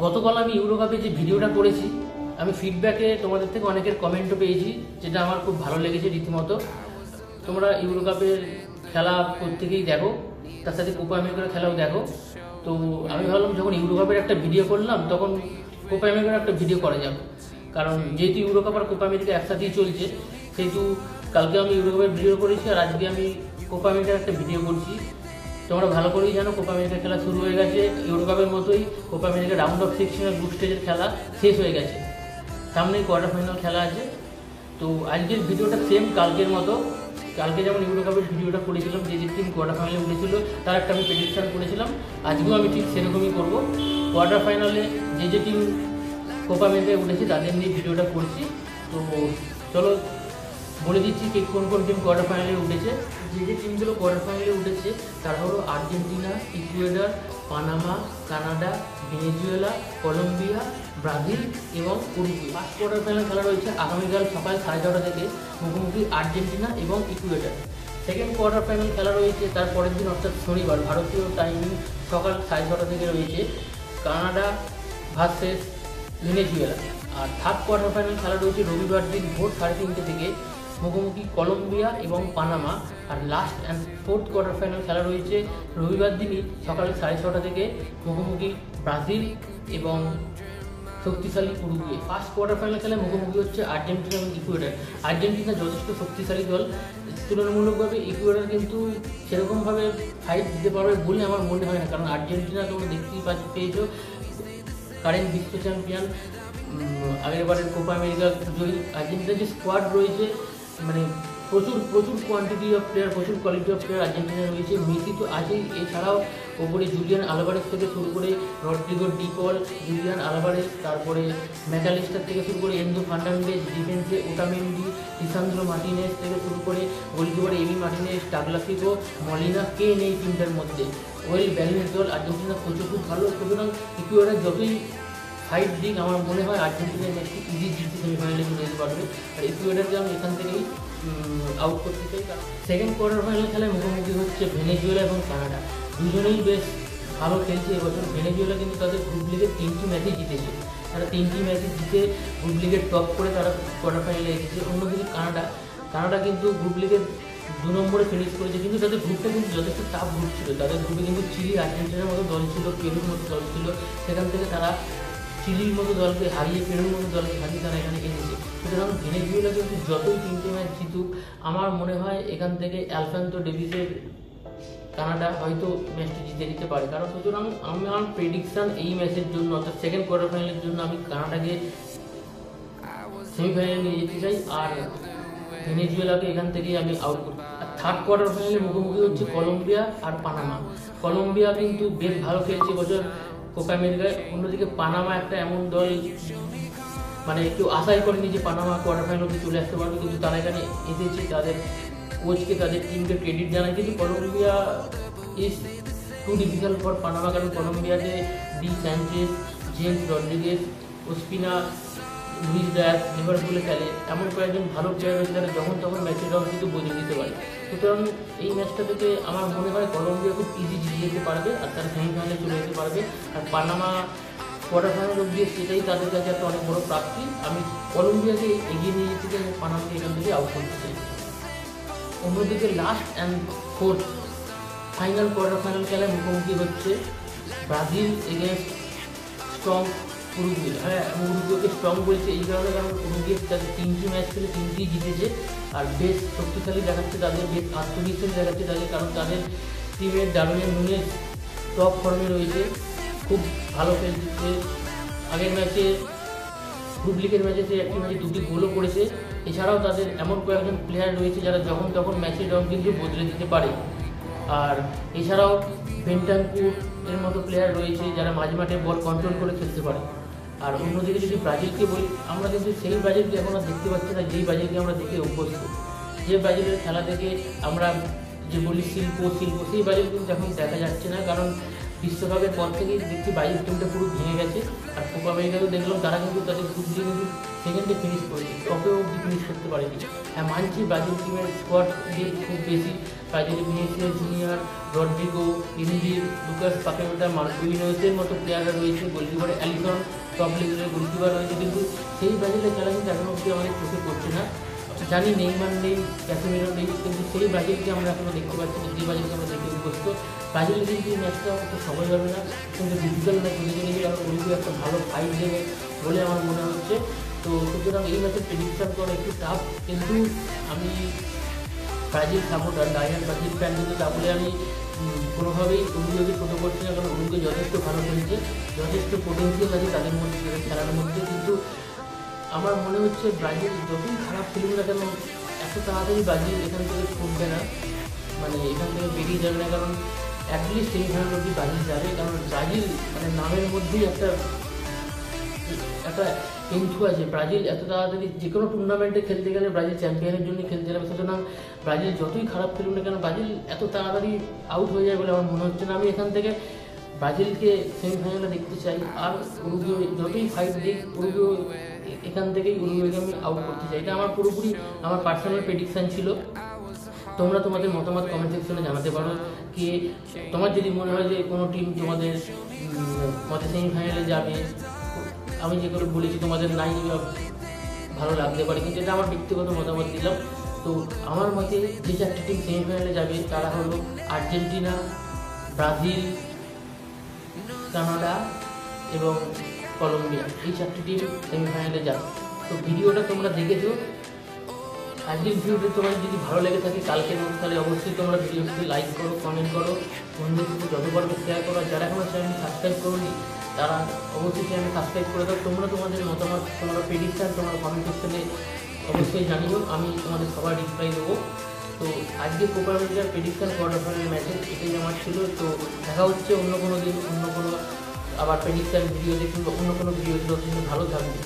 গতকাল আমি ইউরোকাপে যে ভিডিওটা করেছি, আমি ফিডব্যাকে তোমাদের থেকে অনেকের কমেন্টও পেয়েছি, যেটা আমার খুব ভালো লেগেছে রীতিমতো। তোমরা ইউরোকাপের খেলা প্রত্যেকেই দেখো, তার সাথে কোপা আমেরিকার খেলাও দেখো। তো আমি ভাবলাম যখন ইউরোকাপের একটা ভিডিও করলাম, তখন কোপা আমেরিকার একটা ভিডিও করা যাবে। কারণ যেহেতু ইউরোকাপ আর কোপা আমেরিকা একসাথেই চলছে, সেহেতু কালকে আমি ইউরোকাপের ভিডিও করেছি আর আজকে আমি কোপা আমেরিকার একটা ভিডিও করছি। তোমরা ভালো করেই জানো কোপা আমেরিকার খেলা শুরু হয়ে গেছে। ইউরোকাপের মতোই কোপা আমেরিকার রাউন্ড অফ 16 গ্রুপ স্টেজের খেলা শেষ হয়ে গেছে, সামনেই কোয়ার্টার ফাইনাল খেলা আছে। তো আজকের ভিডিওটা সেম কালকের মতো। কালকে যেমন ইউরোকাপের ভিডিওটা করেছিলাম, যে যে টিম কোয়ার্টার ফাইনালে উঠেছিল তার একটা আমি প্রেডিকশন করেছিলাম, আজকেও আমি ঠিক সেরকমই করব। কোয়ার্টার ফাইনালে যে যে টিম কোপা আমেরিকায় উঠেছে তাদের নিয়ে ভিডিওটা করছি। তো চলো বলে দিচ্ছি যে কোন কোন টিম কোয়ার্টার ফাইনালে উঠেছে। যে যে টিমগুলো কোয়ার্টার ফাইনালে উঠেছে তারা হলো Argentina, Ecuador, Panama, Canada, Venezuela, Colombia, Brazil এবং উরুগুয়ে। ফার্স্ট কোয়ার্টার ফাইনাল খেলা রয়েছে আগামীকাল সকাল 6:30 থেকে, মুখোমুখি আর্জেন্টিনা এবং ইকুয়েডর। সেকেন্ড কোয়ার্টার ফাইনাল খেলা রয়েছে তার পরের দিন, অর্থাৎ শনিবার ভারতীয় টাইমিং সকাল 6:30 থেকে রয়েছে কানাডা ভার্সেস ভেনেজুয়েলা। আর থার্ড কোয়ার্টার ফাইনাল খেলা রয়েছে রবিবার দিন ভোর 3:30 থেকে, মুখোমুখি কলম্বিয়া এবং পানামা। আর last and fourth quarter final খেলা রয়েছে রবিবার দিনই সকাল 6:30 থেকে, মুখোমুখি ব্রাজিল এবং শক্তিশালী উরুগুয়ে। ফার্স্ট কোয়ার্টার ফাইনাল খেলায় মুখোমুখি হচ্ছে আর্জেন্টিনা এবং ইকুয়েডর। আর্জেন্টিনা যথেষ্ট শক্তিশালী দল, তুলনামূলকভাবে ইকুয়েডর কিন্তু সেরকমভাবে ফাইট দিতে পারবে বলে আমার মনে হয় না। কারণ আর্জেন্টিনা তোমরা দেখতেই পেয়েছো, কারেন্ট বিশ্ব চ্যাম্পিয়ন, আগেরবারের কোপা আমেরিকা জয়ী। আর্জেন্টিনার যে স্কোয়াড রয়েছে, মানে প্রচুর প্রচুর কোয়ান্টিটি অফ প্লেয়ার, প্রচুর কোয়ালিটি অফ প্লেয়ার আর্জেন্টিনা রয়েছে। মেসি তো আছেই, এছাড়াও ওপরে জুলিয়ান আলভারেজ থেকে শুরু করে Rodrigo De Paul, Julian Alvarez, তারপরে ম্যাকালিস্টার থেকে শুরু করে এনজো ফার্নান্ডেজ, ডিফেন্সে ওটামেন্ডি, লিসান্দ্রো মার্টিনেজ থেকে শুরু করে গোলকিপারে এমি মার্টিনেজ, টাগলাফিগো, মলিনা, কে নেই টিমটার মধ্যে। ওয়েল ব্যালেন্স দল, আর্জেন্টিনা কোচও খুব ভালো। সুতরাং ইকুয়েডর যতই ফাইট দিক, আমার মনে হয় আর্জেন্টিনার ম্যাচটি ইজি জিততে সেমিফাইনালে চলে যেতে পারবে। আর ইকুয়েডরকে আমি এখান থেকেই আউট করতে চাই। কারণ সেকেন্ড কোয়ার্টার ফাইনাল খেলায় মুখোমুখি হচ্ছে ভেনেজুয়েলা এবং কানাডা। দুজনেই বেশ ভালো খেলছে এবছর। ভেনেজুয়েলা কিন্তু তাদের গ্রুপ লিগের 3টি ম্যাচই জিতেছে, তারা 3টি ম্যাচে জিতে গ্রুপ লিগের টপ করে তারা কোয়ার্টার ফাইনালে এসেছে। অন্যদিকে কানাডা কিন্তু গ্রুপ লিগের 2 নম্বরে ফিনিশ করেছে, কিন্তু তাদের গ্রুপটা কিন্তু যথেষ্ট টাফ গ্রুপ ছিল। তাদের গ্রুপে কিন্তু চিলি, আর্জেন্টিনার মতো দল ছিল, পেরুর মতো দল ছিল। সেখান থেকে তারা চিলির মতো দলকে হারিয়ে, পেরুর মতো দলকে হারিয়ে তারা এখানে এসেছে। সুতরাং ভেনেজুয়েলা কিন্তু যতই 3টে ম্যাচ জিতুক, আমার মনে হয় এখান থেকে অ্যালফান্তো ডেভিসের কানাডা হয়তো ম্যাচটি জিতে নিতে পারে। কারণ সুতরাং আমার প্রেডিকশান এই ম্যাচের জন্য, অর্থাৎ সেকেন্ড কোয়ার্টার ফাইনালের জন্য আমি কানাডাকে সেমিফাইনালে নিয়ে যেতে চাই, আর ভেনেজুয়েলাকে এখান থেকেই আমি আউট করি। আর থার্ড কোয়ার্টার ফাইনালে মুখোমুখি হচ্ছে কলম্বিয়া আর পানামা। কলম্বিয়া কিন্তু বেশ ভালো খেলছে বছর কোপা আমেরিকায়। অন্যদিকে পানামা একটা এমন দল, মানে কেউ আশাই করেনি যে পানামা কোয়ার্টার ফাইনাল অবধি চলে আসতে পারবে, কিন্তু তারা এখানে এসেছে। তাদের কোচকে, তাদের টিমকে ক্রেডিট জানায়। কিন্তু Colombia is too difficult for Panama, কারণ কলম্বিয়াতে D Sanchez, James Rodriguez, Ospina, Luis Diaz লিভারপুলে খেলে, এমন কয়েকজন ভালো প্লেয়ার রয়েছে যারা যখন তখন ম্যাচের রং কিন্তু বদলে দিতে পারে। সুতরাং এই ম্যাচটা থেকে আমার মনে হয় কলম্বিয়া খুব ইজি জিতে যেতে পারবে আর তারা সেমিফাইনালে চলে যেতে পারবে। আর পানামা কোয়ার্টার ফাইনাল অবধি সেটাই তাদের কাছে একটা অনেক বড় প্রাপ্তি। আমি কলম্বিয়াকে এগিয়ে নিয়ে যেতে চাই, পানামাকে এখান থেকে আউট করতে চাই। অন্যদিকে last and fourth final quarter final খেলায় মুখোমুখি হচ্ছে ব্রাজিল এগেনস্ট স্ট্রং উরুগুয়ে। হ্যাঁ, আমি উরুগুয়েকে স্ট্রং বলছি এই কারণে, কারণ উরুগুয়ে তাদের 3টি ম্যাচ খেলে 3টিই জিতেছে আর বেশ শক্তিশালী দেখাচ্ছে, তাদের বেশ আত্মবিশ্বাস দেখাচ্ছে তাদের। কারণ তাদের টিমের ডারউইন নুনেজ টপ ফর্মে রয়েছে, খুব ভালো খেলছে। আগের ম্যাচে, গ্রুপ লিগের ম্যাচে সে একটি ম্যাচে 2টি গোলও করেছে। এছাড়াও তাদের এমন কয়েকজন প্লেয়ার রয়েছে যারা যখন তখন ম্যাচের রং কিন্তু বদলে দিতে পারে। আর এছাড়াও বেন্টানকুর এর মতো প্লেয়ার রয়েছে যারা মাঝ মাঠে বল কন্ট্রোল করে খেলতে পারে। আর অন্যদিকে যদি ব্রাজিলকে বলি, আমরা কিন্তু সেই ব্রাজিলকে এখন আর দেখতে পাচ্ছি না যেই ব্রাজিলকে আমরা দেখে অভ্যস্ত। যে ব্রাজিলের খেলা থেকে আমরা যে বলি শিল্প, সেই ব্রাজিল কিন্তু এখন দেখা যাচ্ছে না। কারণ বিশ্বকাপের পর থেকেই দেখছি ব্রাজিল টিমটা পুরো ভেঙে গেছে। আর কোপা আমেরিকাতেও দেখলাম তারা কিন্তু তাদের গ্রুপ দিয়ে কিন্তু সেকেন্ডে ফিনিশ করেছে, টপেও অব্দি ফিনিশ করতে পারেনি। হ্যাঁ মানছি ব্রাজিল টিমের স্কোয়াড দিয়ে খুব বেশি, ব্রাজিলের ভিনিসিয়াস জুনিয়র, রড্রিগো, ইন্দির, লুকাস পাকেমেটা, মার্কুইনোসের মতো প্লেয়াররা রয়েছে। গোলকিপারে অ্যালিসন টপ লেভেলের গোলকিপার রয়েছে, কিন্তু সেই ব্রাজিলের খেলা কিন্তু এখনো অব্দি আমাদের চোখে পড়ছে না। জানি নেইমার নেই, ক্যাসেমিরো নেই, কিন্তু সেই ব্রাজিলকে আমরা এখনো দেখতে পাচ্ছি না, যে ব্রাজিলকে আমরা দেখতে অভ্যস্ত। ব্রাজিল কিন্তু এই ম্যাচটা অত সময় হবে না, কিন্তু ডিফিকাল্ট ম্যাচ হতে চলেছে, কারণ উরুগুয়ে একটা ভালো ফাইট দেবে বলে আমার মনে হচ্ছে। তো সুতরাং এই ম্যাচের প্রেডিকশন করা একটু টাফ, কিন্তু আমি Brazil supporter, diehard Brazil fan, কিন্তু তা বলে আমি কোনোভাবেই উরুগুয়েকে ছোটো করছি না, কারণ উরুগুয়ে যথেষ্ট ভালো খেলছে, যথেষ্ট পোটেন্সিয়াল আছে তাদের মধ্যে, তাদের খেলার মধ্যে। কিন্তু আমার মনে হচ্ছে ব্রাজিল যতই খারাপ খেলুক না কেন, এত তাড়াতাড়ি ব্রাজিল এখান থেকে ফুটবে না, মানে এখান থেকে বেরিয়ে যাবে না, কারণ অ্যাটলিস্ট সেমিফাইনাল অব্দি ব্রাজিল যাবে। কারণ ব্রাজিল মানে নামের মধ্যেই একটা একটা কিন্তু আছে, ব্রাজিল এত তাড়াতাড়ি যে কোনো টুর্নামেন্টে খেলতে গেলে ব্রাজিল চ্যাম্পিয়নের জন্য খেলতে যাবে। সুতরাং ব্রাজিল যতই খারাপ খেলুক না কেন, ব্রাজিল এত তাড়াতাড়ি আউট হয়ে যায় বলে আমার মনে হচ্ছে না। আমি এখান থেকে ব্রাজিলকে সেমিফাইনালে দেখতে চাই, আর উরুগুয়ে যতই ফাইট দিক, উরুগুয়ে এখান থেকেই উরুগুয়েকে আমি আউট করতে চাই। এটা আমার পুরোপুরি আমার পার্সোনাল প্রেডিকশান ছিল। তোমরা তোমাদের মতামত কমেন্ট সেকশনে জানাতে পারো, কি তোমার যদি মনে হয় যে কোনো টিম তোমাদের মতে সেমিফাইনালে যাবে, আমি যেগুলো বলেছি তোমাদের নাই ভালো লাগতে পারে, কিন্তু এটা আমার ব্যক্তিগত মতামত দিলাম। তো আমার মতে যে চারটি টিম সেমিফাইনালে যাবে তারা হলো আর্জেন্টিনা, ব্রাজিল, কানাডা এবং কলম্বিয়া। এই চারটি টিম সেমিফাইনালে যাবে। তো ভিডিওটা তোমরা দেখেছো, আজকের ভিডিওটা তোমার যদি ভালো লেগে থাকে কালকের মতো, তাহলে অবশ্যই তোমরা ভিডিওটিতে লাইক করো, কমেন্ট করো, বন্ধুদের সাথে যত পারবে শেয়ার করো। যারা এখনো চ্যানেল সাবস্ক্রাইব করোনি তারা অবশ্যই চ্যানেল সাবস্ক্রাইব করে দাও। তোমরা তোমাদের মতামত, তোমরা প্রেডিকশন তোমরা কমেন্ট সেকশনে অবশ্যই জানিও, আমি তোমাদের সবার রিপ্লাই দেবো। তো আজকে কোপা আমেরিকার প্রেডিকশন কোয়ার্টার ফাইনাল ম্যাচে এটাই আমার ছিল। তো দেখা হচ্ছে অন্য কোনো দিন, অন্য কোনো আবার প্রেডিকশন ভিডিও দেখুন, অন্য কোনো ভিডিও ছিল। ভালো থাকবে।